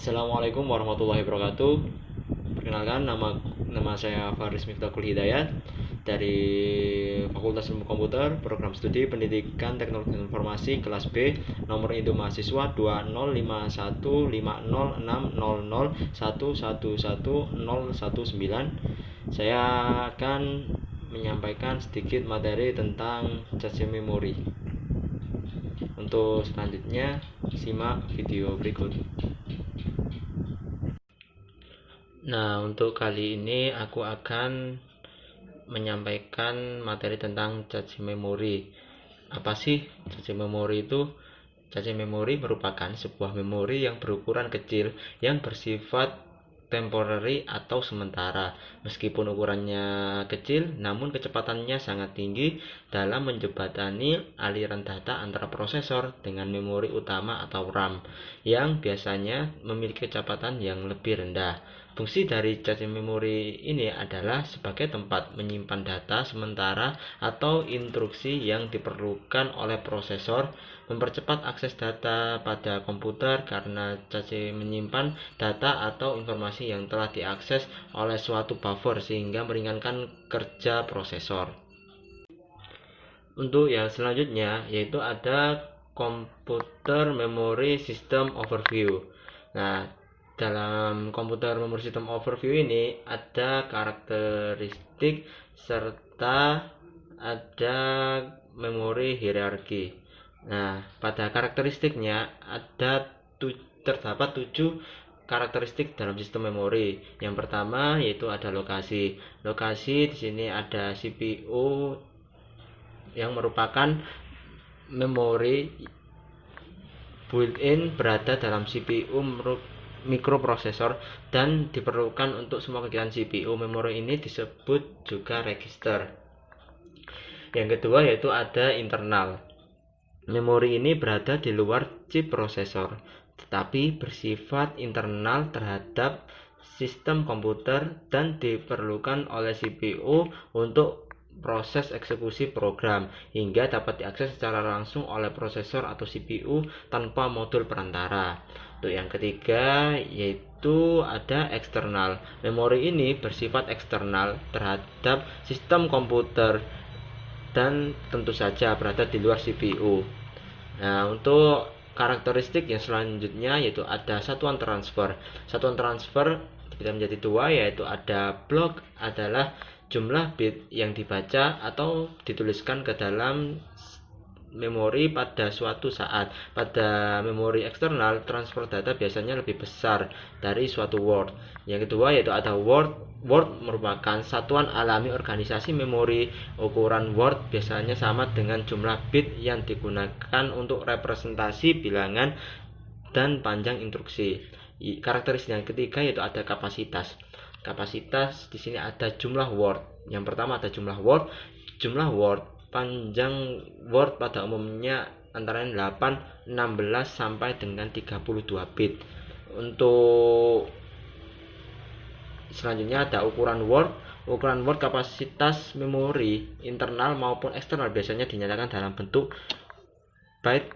Assalamualaikum warahmatullahi wabarakatuh. Perkenalkan, nama saya Faris Miftahul Hidayat dari Fakultas Ilmu Komputer, Program Studi Pendidikan Teknologi Informasi kelas B, nomor induk mahasiswa 20515600111019. Saya akan menyampaikan sedikit materi tentang cache memori. Untuk selanjutnya, simak video berikut. Nah, untuk kali ini aku akan menyampaikan materi tentang cache memori. Apa sih cache memori itu? Cache memori merupakan sebuah memori yang berukuran kecil yang bersifat temporary atau sementara. Meskipun ukurannya kecil, namun kecepatannya sangat tinggi dalam menjembatani aliran data antara prosesor dengan memori utama atau RAM yang biasanya memiliki kecepatan yang lebih rendah. Fungsi dari cache memori ini adalah sebagai tempat menyimpan data sementara atau instruksi yang diperlukan oleh prosesor, mempercepat akses data pada komputer karena cache menyimpan data atau informasi yang telah diakses oleh suatu buffer sehingga meringankan kerja prosesor. Untuk yang selanjutnya yaitu ada Computer Memory System Overview. Nah, dalam Computer Memory System Overview ini ada karakteristik serta ada memori hierarki. Nah, pada karakteristiknya terdapat 7 karakteristik dalam sistem memori. Yang pertama yaitu ada lokasi. Lokasi di sini ada CPU yang merupakan memori built-in berada dalam CPU mikroprosesor dan diperlukan untuk semua kegiatan CPU. Memori ini disebut juga register. Yang kedua yaitu ada internal. Memori ini berada di luar chip prosesor, tetapi bersifat internal terhadap sistem komputer dan diperlukan oleh CPU untuk proses eksekusi program hingga dapat diakses secara langsung oleh prosesor atau CPU tanpa modul perantara. Untuk yang ketiga yaitu ada eksternal. Memori ini bersifat eksternal terhadap sistem komputer dan tentu saja berada di luar CPU. Nah, untuk karakteristik yang selanjutnya yaitu ada satuan transfer. Satuan transfer bisa menjadi dua, yaitu ada blok adalah jumlah bit yang dibaca atau dituliskan ke dalam memori pada suatu saat. Pada memori eksternal, transfer data biasanya lebih besar dari suatu word. Yang kedua yaitu ada word. Word merupakan satuan alami organisasi memori. Ukuran word biasanya sama dengan jumlah bit yang digunakan untuk representasi bilangan dan panjang instruksi. Karakteristik yang ketiga yaitu ada kapasitas. Kapasitas di sini ada jumlah word. Yang pertama ada jumlah word. Jumlah word, panjang word pada umumnya antara 8, 16 sampai dengan 32 bit. Untuk selanjutnya ada ukuran word. Ukuran word kapasitas memori internal maupun eksternal biasanya dinyatakan dalam bentuk byte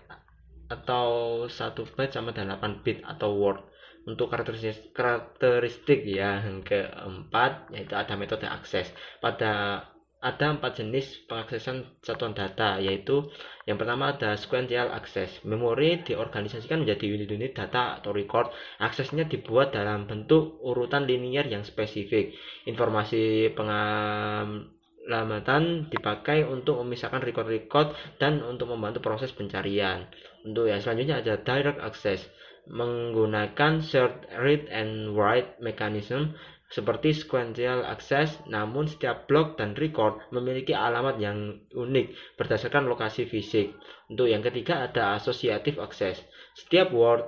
atau 1 byte sama dengan 8 bit atau word. Untuk karakteristik yang keempat yaitu ada metode akses. Ada 4 jenis pengaksesan satuan data, yaitu yang pertama ada sequential access. Memori diorganisasikan menjadi unit-unit data atau record. Aksesnya dibuat dalam bentuk urutan linier yang spesifik. Informasi pengamatan dipakai untuk memisahkan record-record dan untuk membantu proses pencarian. Untuk yang selanjutnya ada direct access, menggunakan shared read and write mechanism seperti sequential access, namun setiap blok dan record memiliki alamat yang unik berdasarkan lokasi fisik. Untuk yang ketiga ada associative access. Setiap word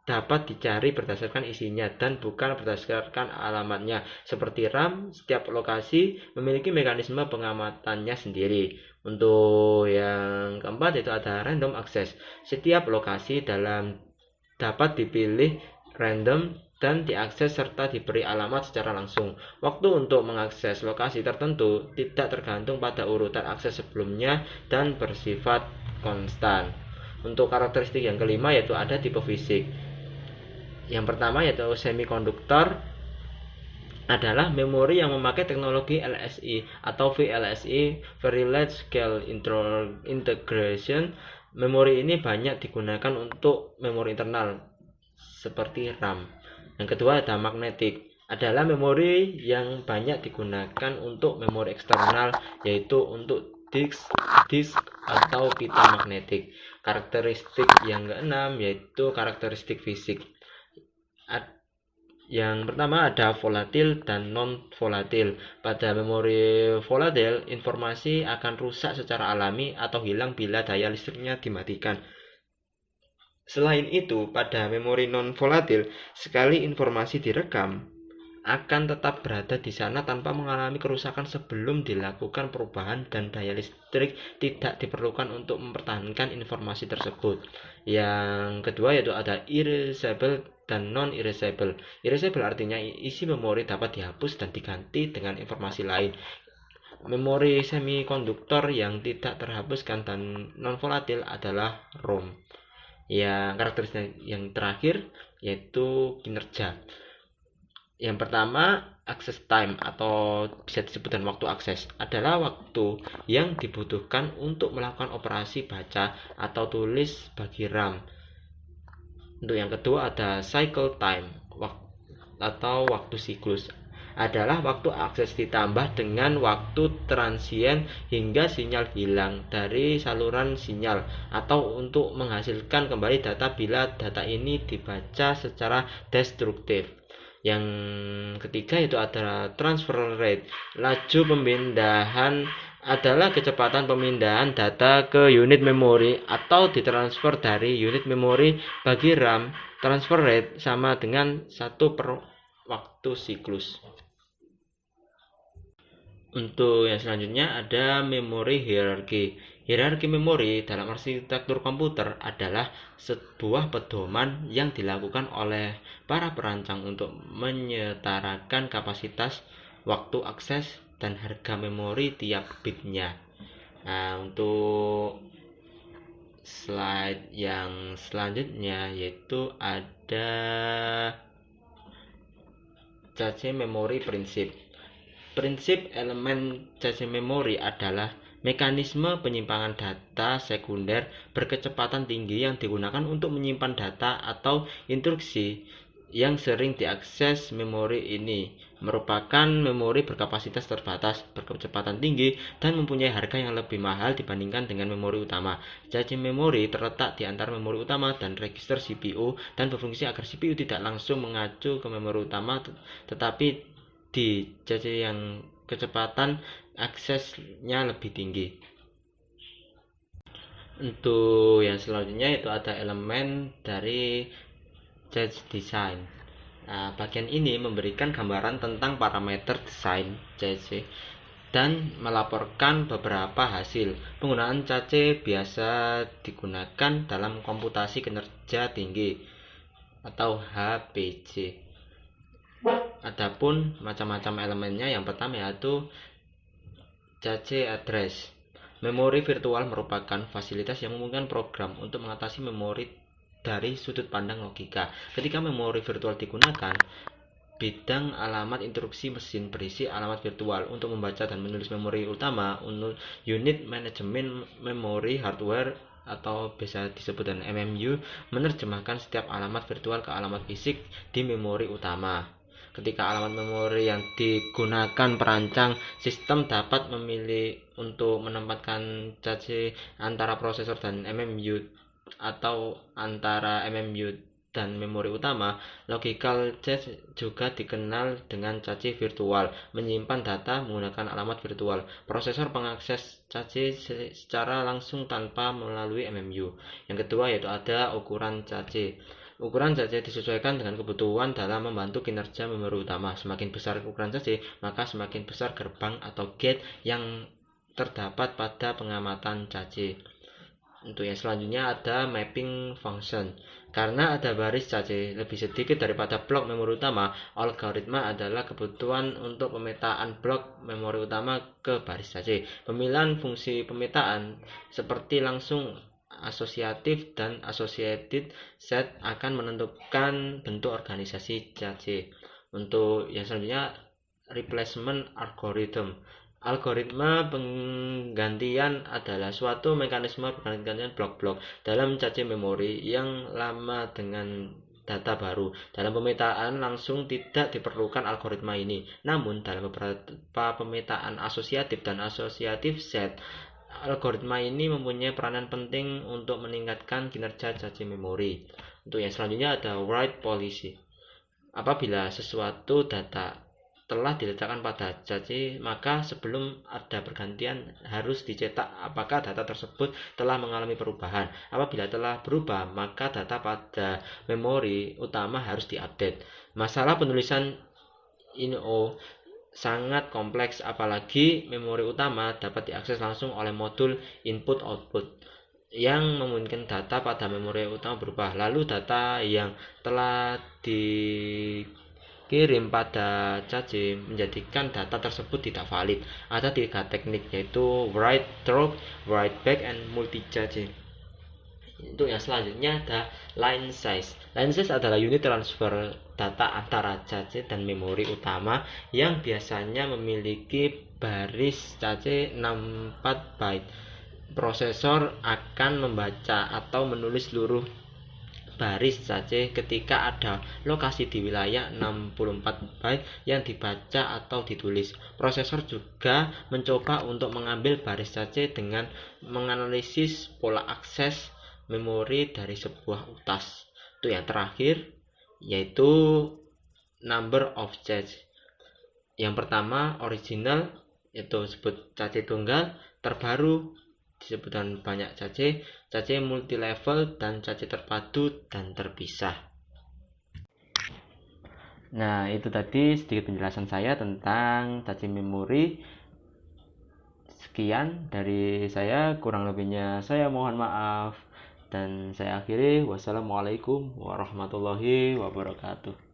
dapat dicari berdasarkan isinya dan bukan berdasarkan alamatnya. Seperti RAM, setiap lokasi memiliki mekanisme pengamatannya sendiri. Untuk yang keempat itu ada random access. Setiap lokasi dapat dipilih random dan diakses serta diberi alamat secara langsung. Waktu untuk mengakses lokasi tertentu tidak tergantung pada urutan akses sebelumnya dan bersifat konstan. Untuk karakteristik yang kelima yaitu ada tipe fisik. Yang pertama yaitu semikonduktor adalah memori yang memakai teknologi LSI atau VLSI, Very Large Scale Integration. Memori ini banyak digunakan untuk memori internal seperti RAM. Yang kedua ada magnetik, adalah memori yang banyak digunakan untuk memori eksternal, yaitu untuk disk atau pita magnetik. Karakteristik yang keenam yaitu karakteristik fisik. Yang pertama ada volatil dan non-volatil. Pada memori volatil, informasi akan rusak secara alami atau hilang bila daya listriknya dimatikan. Selain itu, pada memori non-volatil, sekali informasi direkam, akan tetap berada di sana tanpa mengalami kerusakan sebelum dilakukan perubahan dan daya listrik tidak diperlukan untuk mempertahankan informasi tersebut. Yang kedua yaitu ada erasable dan non-erasable. Erasable artinya isi memori dapat dihapus dan diganti dengan informasi lain. Memori semikonduktor yang tidak terhapuskan dan non-volatil adalah ROM. Yang karakteristik yang terakhir yaitu kinerja. Yang pertama, access time atau bisa disebut dengan waktu akses adalah waktu yang dibutuhkan untuk melakukan operasi baca atau tulis bagi RAM. Untuk yang kedua ada cycle time atau waktu siklus, adalah waktu akses ditambah dengan waktu transien hingga sinyal hilang dari saluran sinyal atau untuk menghasilkan kembali data bila data ini dibaca secara destruktif. Yang ketiga itu adalah transfer rate. Laju pemindahan adalah kecepatan pemindahan data ke unit memori atau ditransfer dari unit memori bagi RAM. Transfer rate sama dengan 1 per waktu siklus. Untuk yang selanjutnya ada memori hierarki. Hierarki memori dalam arsitektur komputer adalah sebuah pedoman yang dilakukan oleh para perancang untuk menyetarakan kapasitas, waktu akses, dan harga memori tiap bitnya. Nah, untuk slide yang selanjutnya yaitu ada cache memori prinsip. Prinsip elemen cache memori adalah mekanisme penyimpangan data sekunder berkecepatan tinggi yang digunakan untuk menyimpan data atau instruksi yang sering diakses. Memori ini merupakan memori berkapasitas terbatas, berkecepatan tinggi, dan mempunyai harga yang lebih mahal dibandingkan dengan memori utama. Cache memori terletak di antara memori utama dan register CPU dan berfungsi agar CPU tidak langsung mengacu ke memori utama, tetapi di cache yang kecepatan aksesnya lebih tinggi. Untuk yang selanjutnya itu ada elemen dari cache design. Nah, bagian ini memberikan gambaran tentang parameter desain cache dan melaporkan beberapa hasil. Penggunaan cache biasa digunakan dalam komputasi kinerja tinggi atau HPC. Adapun macam-macam elemennya, yang pertama yaitu cache address. Memori virtual merupakan fasilitas yang memungkinkan program untuk mengatasi memori dari sudut pandang logika. Ketika memori virtual digunakan, bidang alamat instruksi mesin berisi alamat virtual untuk membaca dan menulis memori utama. Unit manajemen memori hardware atau biasa disebut dengan MMU menerjemahkan setiap alamat virtual ke alamat fisik di memori utama. Ketika alamat memori yang digunakan perancang sistem dapat memilih untuk menempatkan cache antara prosesor dan MMU atau antara MMU dan memori utama. Logical cache juga dikenal dengan cache virtual, menyimpan data menggunakan alamat virtual. Prosesor pengakses cache secara langsung tanpa melalui MMU. Yang kedua yaitu ada ukuran cache. Ukuran cache disesuaikan dengan kebutuhan dalam membantu kinerja memori utama. Semakin besar ukuran cache, maka semakin besar gerbang atau gate yang terdapat pada pengamatan cache. Untuk yang selanjutnya ada mapping function. Karena ada baris cache lebih sedikit daripada blok memori utama, algoritma adalah kebutuhan untuk pemetaan blok memori utama ke baris cache. Pemilihan fungsi pemetaan seperti langsung asosiatif dan associated set akan menentukan bentuk organisasi cache. Untuk yang selanjutnya, replacement algorithm. Algoritma penggantian adalah suatu mekanisme penggantian blok-blok dalam cache memori yang lama dengan data baru. Dalam pemetaan langsung tidak diperlukan algoritma ini. Namun dalam beberapa pemetaan asosiatif dan asosiatif set, algoritma ini mempunyai peranan penting untuk meningkatkan kinerja cache memori. Untuk yang selanjutnya ada write policy. Apabila sesuatu data telah diletakkan pada cache, maka sebelum ada pergantian harus dicetak apakah data tersebut telah mengalami perubahan. Apabila telah berubah, maka data pada memori utama harus diupdate. Masalah penulisan IO sangat kompleks, apalagi memori utama dapat diakses langsung oleh modul input-output yang memungkinkan data pada memori utama berubah. Lalu data yang telah dikirim pada cache menjadikan data tersebut tidak valid. Ada 3 teknik, yaitu write through, write back, and multi-cache. Untuk yang selanjutnya ada line size. Line size adalah unit transfer data antara cache dan memori utama yang biasanya memiliki baris cache 64 byte. Prosesor akan membaca atau menulis seluruh baris cache ketika ada lokasi di wilayah 64 byte yang dibaca atau ditulis. Prosesor juga mencoba untuk mengambil baris cache dengan menganalisis pola akses memori dari sebuah utas. Itu yang terakhir, yaitu number of cache. Yang pertama original, yaitu disebut cache tunggal. Terbaru disebutkan banyak cache, cache multi-level, dan cache terpadu dan terpisah. Nah, itu tadi sedikit penjelasan saya tentang cache memori. Sekian dari saya, kurang lebihnya saya mohon maaf. Dan saya akhiri, wassalamualaikum warahmatullahi wabarakatuh.